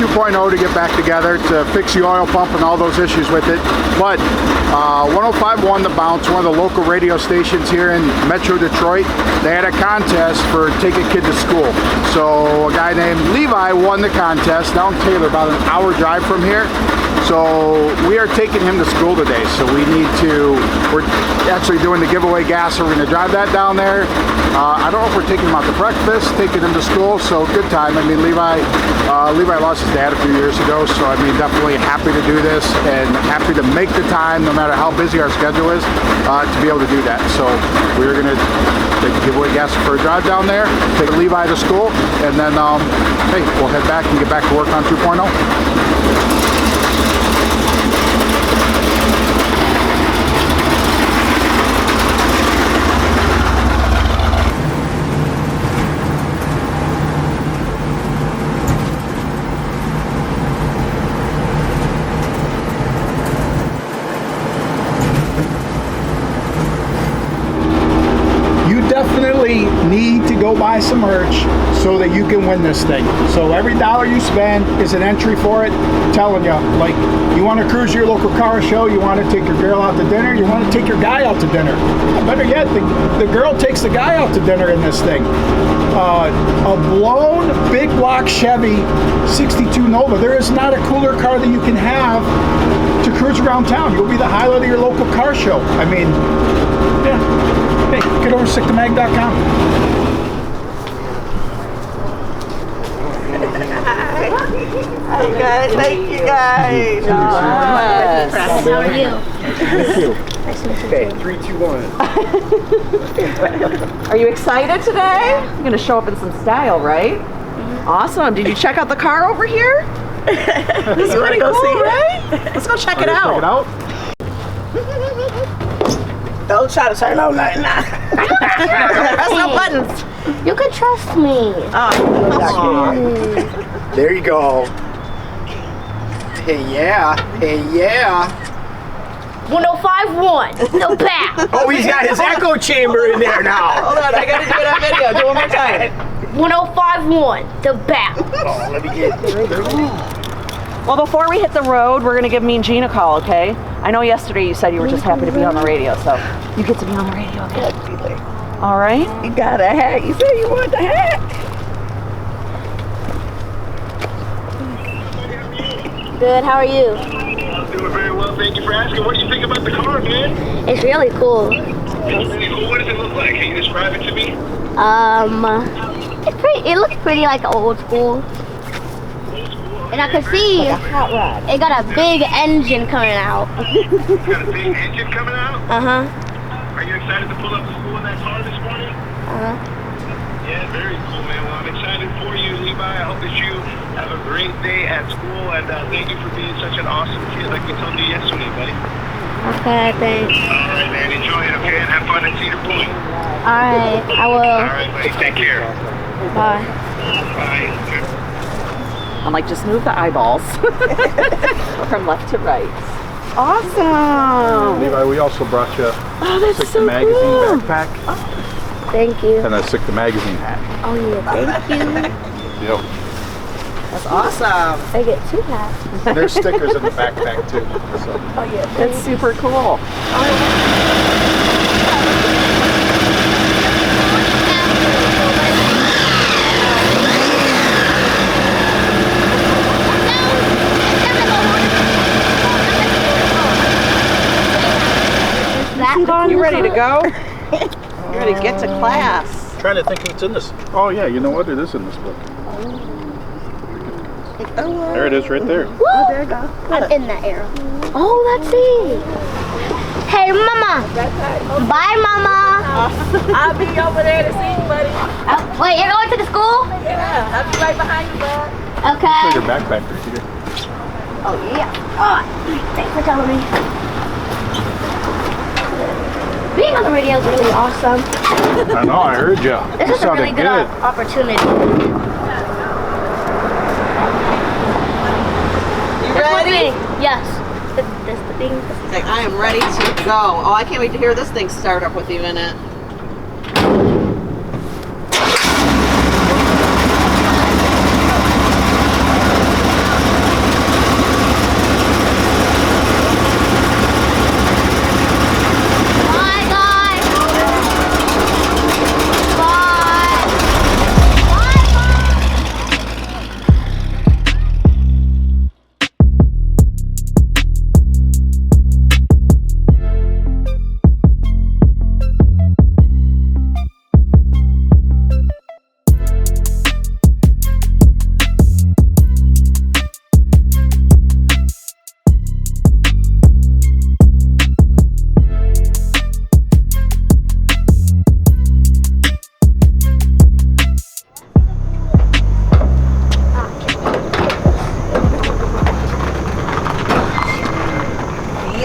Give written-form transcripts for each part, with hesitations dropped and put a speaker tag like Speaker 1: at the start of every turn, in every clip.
Speaker 1: 2.0 to get back together to fix the oil pump and all those issues with it. But 105.1 The Bounce, one of the local radio stations here in Metro Detroit, they had a contest for Take a Kid to School. So a guy named Levi won the contest down Taylor, about an hour drive from here. So we are taking him to school today. So we're actually doing the giveaway gas, so we're going to drive that down there. I don't know if we're taking him out to breakfast, taking him to school, so good time. I mean, Levi lost his dad a few years ago, so I mean, definitely happy to do this and happy to make the time, no matter how busy our schedule is, to be able to do that. So we're going to take the giveaway gas for a drive down there, take Levi to school, and then hey, we'll head back and get back to work on 2.0. Definitely need to go buy some merch so that you can win this thing. So every dollar you spend is an entry for it. I'm telling you, like, you want to cruise your local car show, you want to take your girl out to dinner, you want to take your guy out to dinner. Better yet, the girl takes the guy out to dinner in this thing. A blown big block Chevy 62 Nova. There is not a cooler car that you can have to cruise around town. You'll be the highlight of your local car show. I mean, yeah. Hey, get over to stickthemag.com.
Speaker 2: Hi guys, thank you guys.
Speaker 3: Yes. How are you?
Speaker 1: Thank you.
Speaker 4: Okay, 3, 2, 1.
Speaker 2: Are you excited today? You're gonna show up in some style, right? Awesome. Did you check out the car over here? This is pretty cool, right? Let's go check it out.
Speaker 1: Check it out.
Speaker 4: Don't try to turn on nothing.
Speaker 2: Press no buttons.
Speaker 3: You can trust me.
Speaker 4: There you go. Hey, yeah. Hey, yeah.
Speaker 3: 105.1, the back.
Speaker 4: Oh, he's got his echo chamber in there now.
Speaker 2: Hold on, I gotta do it on video. Do it one more time.
Speaker 3: 105.1, the back.
Speaker 4: Oh, let me get
Speaker 2: Well, before we hit the road, we're gonna give me and Gene a call, okay? I know yesterday you said you were just happy to be on the radio, so you get to be on the radio again. All right?
Speaker 5: You got a hat. You said you want the hat.
Speaker 3: Good, how are you?
Speaker 6: I'm doing very well, thank you for asking. What do you think about the car, man?
Speaker 3: It's really cool.
Speaker 6: It's really cool. What does it look like? Can you describe it to me?
Speaker 3: It looks pretty like old school. And I can see it got a big engine coming out.
Speaker 6: It's got a big engine coming out?
Speaker 3: Uh-huh.
Speaker 6: Are you excited to pull up to school in that car this morning?
Speaker 3: Uh-huh.
Speaker 6: Yeah, very cool, man. Well, I'm excited for you, Levi. I hope that you have a great day at school, and thank you for being such an awesome kid like we told you yesterday, buddy.
Speaker 3: Okay, thanks.
Speaker 6: All right, man. Enjoy it, okay? And have fun at Cedar Point.
Speaker 3: All right, I will.
Speaker 6: All right, buddy. Take care.
Speaker 3: Bye.
Speaker 6: Bye.
Speaker 2: I'm like, just move the eyeballs from left to right. Awesome.
Speaker 1: Levi, we also brought you a
Speaker 2: that's
Speaker 1: Stick
Speaker 2: so
Speaker 1: the Magazine
Speaker 2: cool.
Speaker 1: backpack
Speaker 3: Thank you.
Speaker 1: and a Stick the Magazine hat.
Speaker 3: Oh yeah, thank you.
Speaker 1: Yep.
Speaker 2: That's awesome.
Speaker 3: I get 2 hats.
Speaker 1: And there's stickers in the backpack too. So.
Speaker 3: Oh yeah,
Speaker 2: That's super cool. You ready to go? You ready to get to class?
Speaker 1: Trying to think what's in this. Oh yeah, you know what? It is in this book. There it is, right there.
Speaker 3: Oh, there you go. I'm in that arrow. Oh, let's see. Hey, Mama. Bye, Mama.
Speaker 5: I'll be over there to see you, buddy.
Speaker 3: Wait, you're going to the school?
Speaker 5: Yeah, I'll be right behind you, bud.
Speaker 3: Okay.
Speaker 1: Your backpack right here.
Speaker 3: Oh, yeah. Oh, thanks for telling me. Being on the radio is really awesome.
Speaker 1: I know, I heard you.
Speaker 3: This
Speaker 1: You
Speaker 3: is a really
Speaker 1: sounded
Speaker 3: good opportunity.
Speaker 2: You ready?
Speaker 3: Yes. This the thing.
Speaker 2: Okay, I am ready to go. Oh, I can't wait to hear this thing start up with you in it.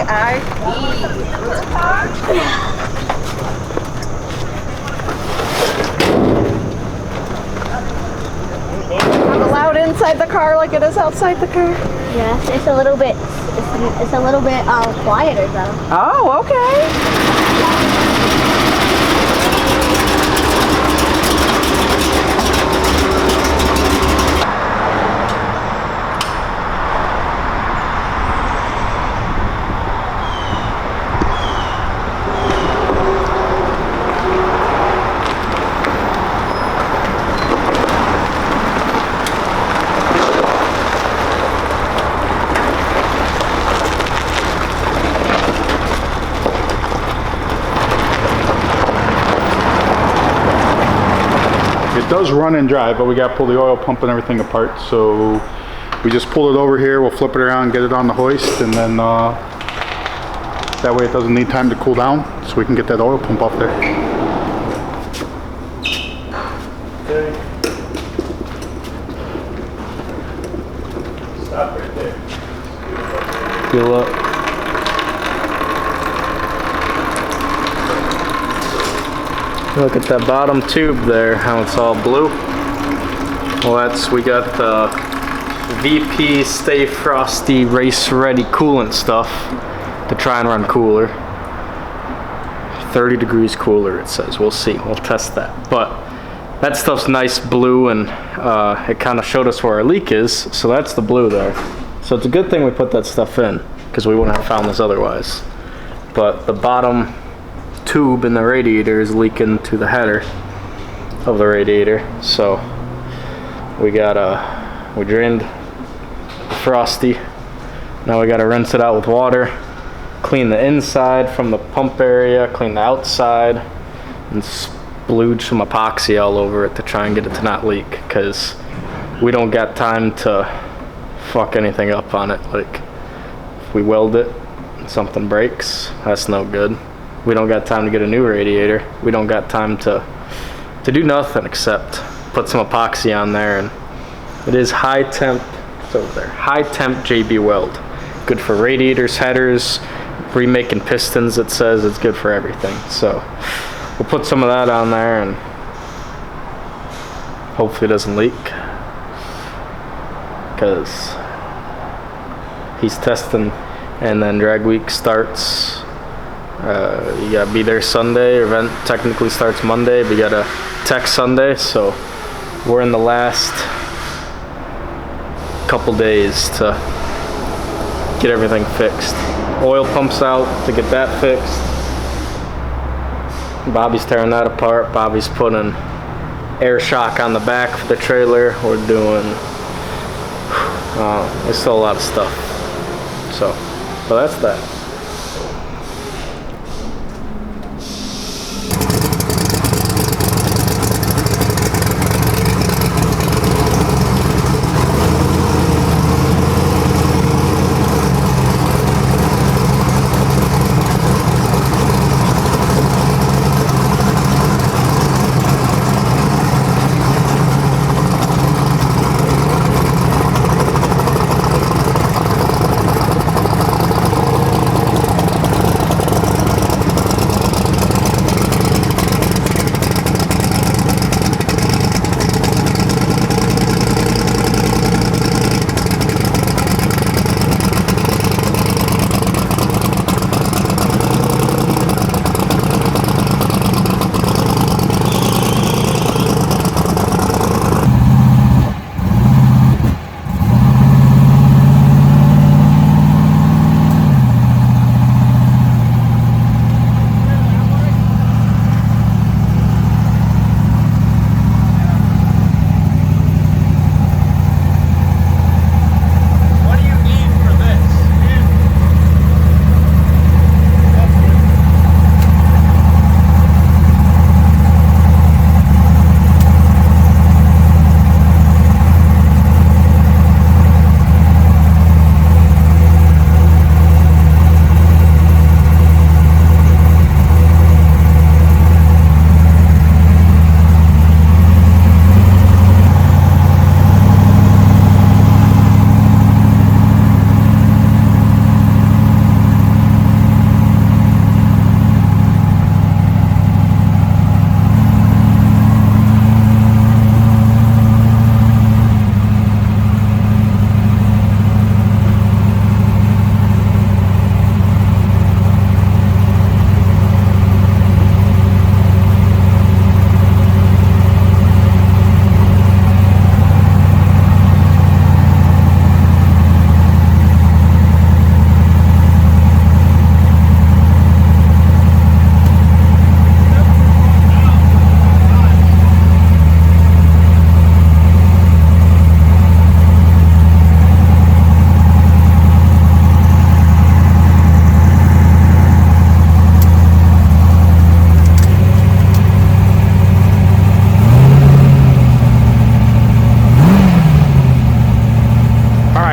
Speaker 2: Loud inside the car like it is outside the car?
Speaker 3: Yes, it's a little bit quieter though.
Speaker 2: Oh, okay.
Speaker 1: It does run and drive, but we got to pull the oil pump and everything apart. So we just pull it over here. We'll flip it around, get it on the hoist, and then that way it doesn't need time to cool down, so we can get that oil pump off there. Stop right there.
Speaker 7: Fuel up. Look at that bottom tube there, how it's all blue. Well, we got the VP Stay Frosty Race Ready coolant stuff to try and run cooler. 30 degrees cooler, it says. We'll see, we'll test that. But that stuff's nice blue, and it kind of showed us where our leak is, so that's the blue there. So it's a good thing we put that stuff in, because we wouldn't have found this otherwise. But the bottom tube in the radiator is leaking to the header of the radiator, so we drained Frosty. Now we gotta rinse it out with water, clean the inside from the pump area, clean the outside, and splooge some epoxy all over it to try and get it to not leak, because we don't got time to fuck anything up on it. Like, if we weld it and something breaks, that's no good. We don't got time to get a new radiator. We don't got time to do nothing except put some epoxy on there, and it is high temp. It's over there. High temp JB weld. Good for radiators, headers, remaking pistons. It says it's good for everything. So we'll put some of that on there, and hopefully it doesn't leak, because he's testing, and then drag week starts. You gotta be there Sunday. Event technically starts Monday, but you gotta tech Sunday, so we're in the last couple days to get everything fixed. Oil pumps out to get that fixed. Bobby's tearing that apart. Bobby's putting air shock on the back for the trailer. We're doing there's still a lot of stuff, so that's that.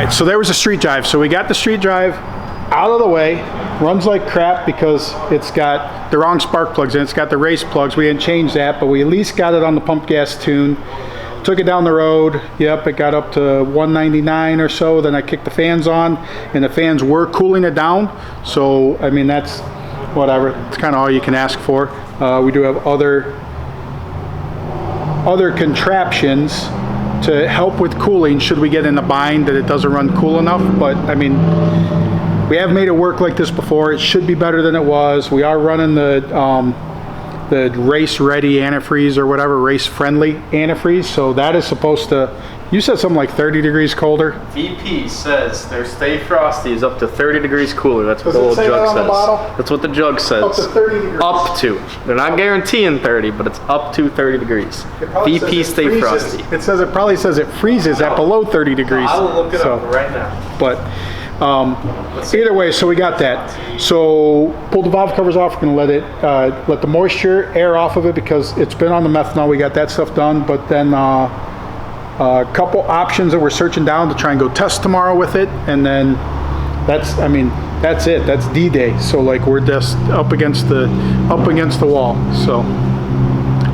Speaker 1: right, so there was a street drive. So we got the street drive out of the way. Runs like crap because it's got the wrong spark plugs in. It's got the race plugs. We didn't change that, but we at least got it on the pump gas tune. Took it down the road. Yep, it got up to 199 or so. Then I kicked the fans on, and the fans were cooling it down. So, I mean, that's whatever. It's kind of all you can ask for. We do have other contraptions to help with cooling should we get in a bind that it doesn't run cool enough. But, I mean, we have made it work like this before. It should be better than it was. We are running the race ready antifreeze or whatever, race friendly antifreeze. So that is supposed to, you said something like 30 degrees colder.
Speaker 7: VP says their Stay Frosty is up to 30 degrees cooler. That's what
Speaker 1: Does
Speaker 7: the
Speaker 1: it
Speaker 7: little
Speaker 1: say that
Speaker 7: jug
Speaker 1: on the
Speaker 7: says.
Speaker 1: bottle?
Speaker 7: That's what the jug says.
Speaker 1: Up to 30 degrees.
Speaker 7: Up to. They're not guaranteeing 30, but it's up to 30 degrees. VP Stay Frosty.
Speaker 1: It says it probably says it freezes at below 30 degrees.
Speaker 7: I will look it up right now.
Speaker 1: But either way, so we got that. So pulled the valve covers off. We're gonna let the moisture air off of it because it's been on the methanol. We got that stuff done. But then a couple options that we're searching down to try and go test tomorrow with it. And then that's it. That's D-Day. So like we're just up against the wall. So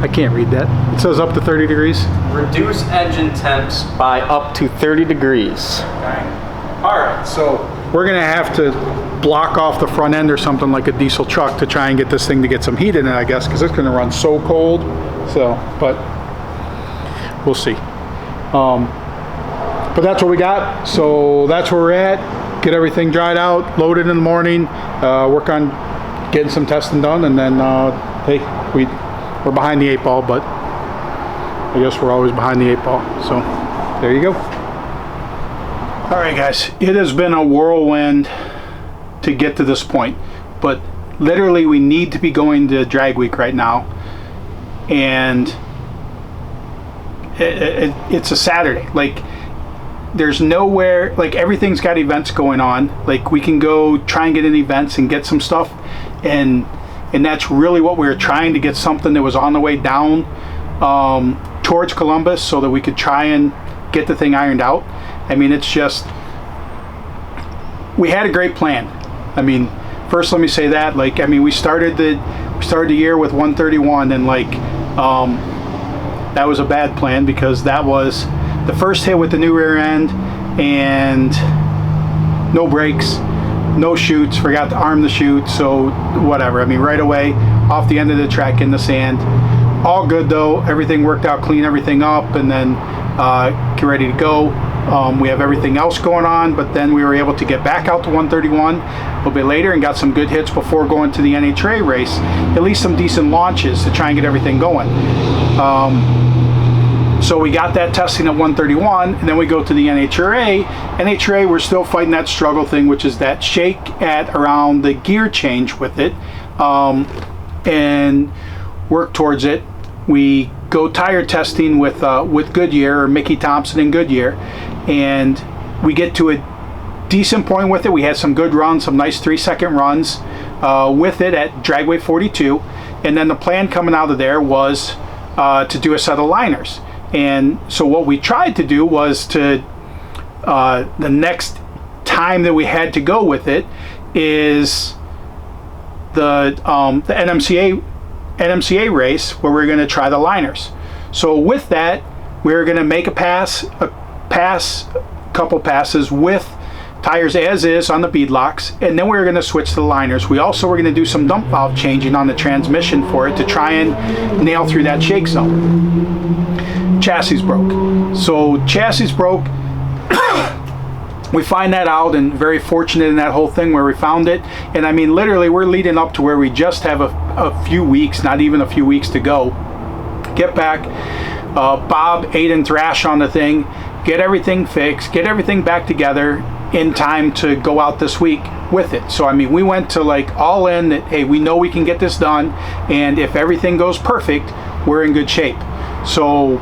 Speaker 1: I can't read that. It says up to 30 degrees.
Speaker 7: Reduce engine temps by up to 30 degrees.
Speaker 1: All right, so we're gonna have to block off the front end or something like a diesel truck to try and get this thing to get some heat in it, I guess, because it's gonna run so cold. So, but we'll see. But that's what we got. So that's where we're at. Get everything dried out, load it in the morning, work on getting some testing done, and then hey, we're behind the 8 ball, but I guess we're always behind the 8 ball. So there you go. All right, guys, it has been a whirlwind to get to this point, but literally we need to be going to drag week right now, and it's a Saturday. Like, there's nowhere, like, everything's got events going on. Like, we can go try and get in events and get some stuff, and that's really what we were trying to get, something that was on the way down towards Columbus so that we could try and get the thing ironed out. I mean, it's just, we had a great plan. I mean, first let me say that, like, I mean, we started the year with 131, and like that was a bad plan because that was the first hit with the new rear end and no brakes, no chutes, forgot to arm the chute, so whatever. I mean, right away off the end of the track in the sand. All good though, everything worked out, clean everything up, and then get ready to go. We have everything else going on, but then we were able to get back out to 131 a little bit later and got some good hits before going to the NHRA race, at least some decent launches to try and get everything going. So we got that testing at 131, and then we go to the NHRA. NHRA, we're still fighting that struggle thing, which is that shake at around the gear change with it, and work towards it. We go tire testing with Goodyear, or Mickey Thompson and Goodyear, and we get to a decent point with it. We had some good runs, some nice 3-second runs with it at Dragway 42, and then the plan coming out of there was to do a set of liners. And so what we tried to do was to the next time that we had to go with it is the NMCA race where we're going to try the liners. So with that, we're going to make a couple passes with tires as is on the beadlocks, and then we're going to switch to the liners. We also were going to do some dump valve changing on the transmission for it to try and nail through that shake zone. Chassis broke. So chassis broke. We find that out, and very fortunate in that whole thing where we found it. And I mean, literally, we're leading up to where we just have a few weeks, not even a few weeks to go. Get back, Bob, Aiden thrash on the thing, get everything fixed, get everything back together in time to go out this week with it. So I mean, we went to like all in that, hey, we know we can get this done, and if everything goes perfect, we're in good shape. So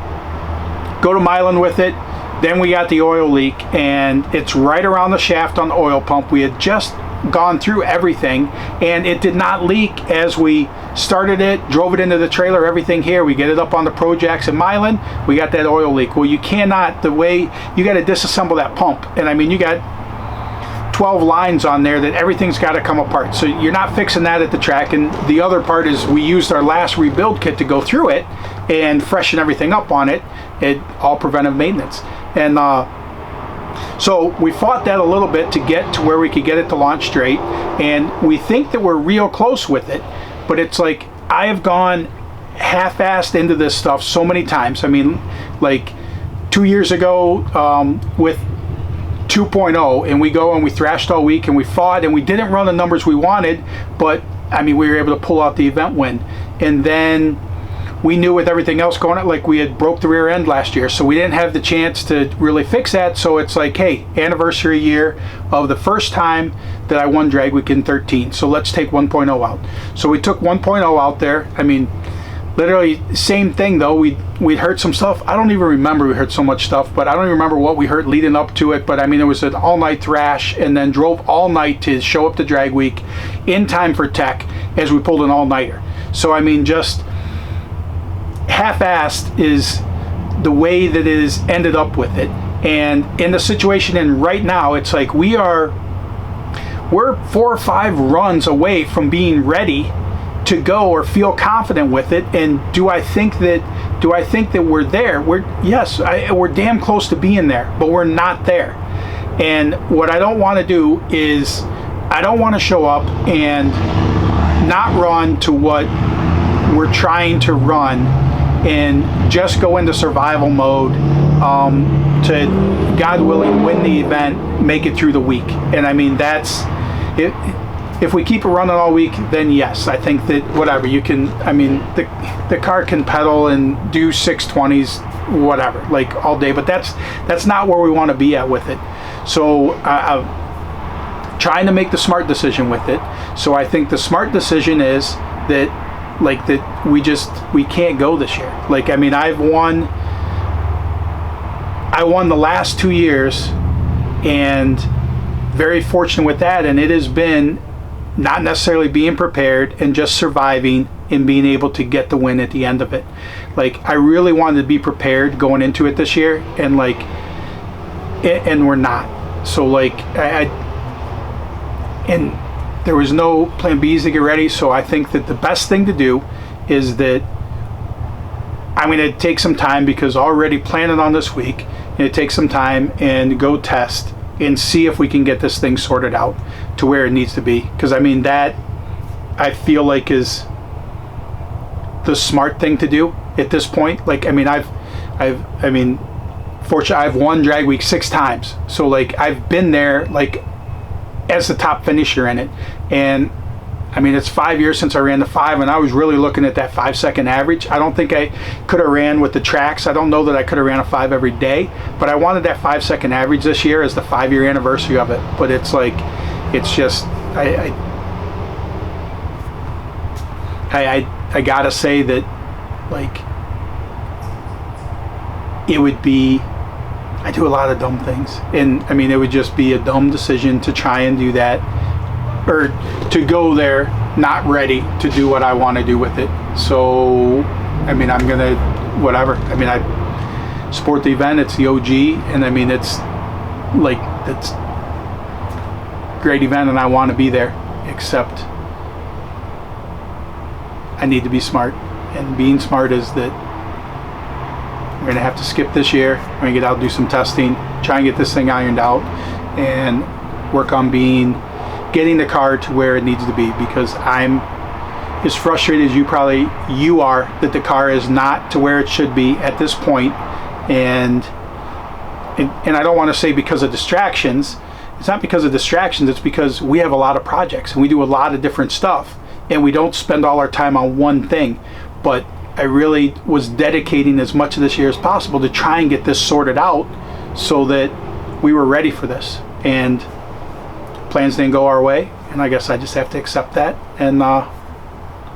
Speaker 1: go to Milan with it. Then we got the oil leak, and it's right around the shaft on the oil pump. We had just
Speaker 8: gone through everything, and it did not leak as we started it, drove it into the trailer, everything here. We get it up on the Projects in Milan, we got that oil leak. Well, you cannot, the way, you got to disassemble that pump. And I mean, you got 12 lines on there that everything's got to come apart. So you're not fixing that at the track. And the other part is we used our last rebuild kit to go through it and freshen everything up on it. All preventive maintenance. And so we fought that a little bit to get to where we could get it to launch straight. And we think that we're real close with it. But it's like, I have gone half-assed into this stuff so many times. I mean, like 2 years ago with 2.0, and we go and we thrashed all week and we fought and we didn't run the numbers we wanted, but I mean, we were able to pull out the event win. And then we knew with everything else going on, like we had broke the rear end last year, so we didn't have the chance to really fix that. So it's like, hey, anniversary year of the first time that I won Drag Week in 13, so let's take 1.0 out. So we took 1.0 out there. I mean, literally same thing though. We'd heard some stuff. I don't even remember we heard so much stuff, but I don't even remember what we heard leading up to it. But I mean, it was an all-night thrash, and then drove all night to show up to Drag Week in time for tech as we pulled an all-nighter. So I mean, just half-assed is the way that it is ended up with it. And in the situation in right now, it's like we're 4 or 5 runs away from being ready to go or feel confident with it. And do I think that we're there? We're damn close to being there, but we're not there. And what I don't want to do is I don't want to show up and not run to what we're trying to run and just go into survival mode to, God willing, win the event, make it through the week. And I mean, that's it. If we keep it running all week, then yes, I think that whatever you can, I mean, the car can pedal and do 620s, whatever, like all day, but that's not where we want to be at with it. So I'm trying to make the smart decision with it. So I think the smart decision is that, like, that we can't go this year. Like, I mean, I won the last 2 years, and very fortunate with that. And it has been not necessarily being prepared and just surviving and being able to get the win at the end of it. Like, I really wanted to be prepared going into it this year, and like, and we're not. So like, and there was no plan B's to get ready. So I think that the best thing to do is that I'm going to take some time, because already planning on this week, and take some time and go test and see if we can get this thing sorted out to where it needs to be. Because I mean, that I feel like is the smart thing to do at this point. Like, I mean, fortunately, I've won Drag Week 6 times. So like, I've been there like as the top finisher in it. And I mean, it's 5 years since I ran the 5, and I was really looking at that 5-second average. I don't think I could have ran with the tracks. I don't know that I could have ran a 5 every day, but I wanted that 5-second average this year as the 5-year anniversary of it. But it's like, it's just, I gotta say that, like, it would be, I do a lot of dumb things, and I mean, it would just be a dumb decision to try and do that, or to go there not ready to do what I want to do with it. So I mean, I'm gonna whatever. I mean, I support the event. It's the OG, and I mean, it's like, it's a great event, and I want to be there, except I need to be smart. And being smart is that we're gonna have to skip this year. We're gonna get out, do some testing, try and get this thing ironed out, and work on getting the car to where it needs to be, because I'm as frustrated as you are that the car is not to where it should be at this point. And I don't want to say because of distractions. It's not because of distractions, it's because we have a lot of projects and we do a lot of different stuff, and we don't spend all our time on one thing. But I really was dedicating as much of this year as possible to try and get this sorted out so that we were ready for this. And plans didn't go our way, and I guess I just have to accept that and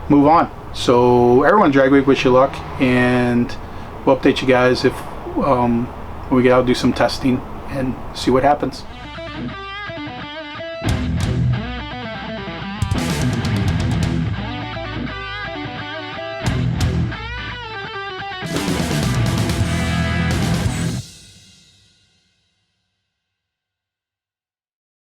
Speaker 8: move on. So everyone, Drag Week, wish you luck, and we'll update you guys if when we get out, do some testing and see what happens.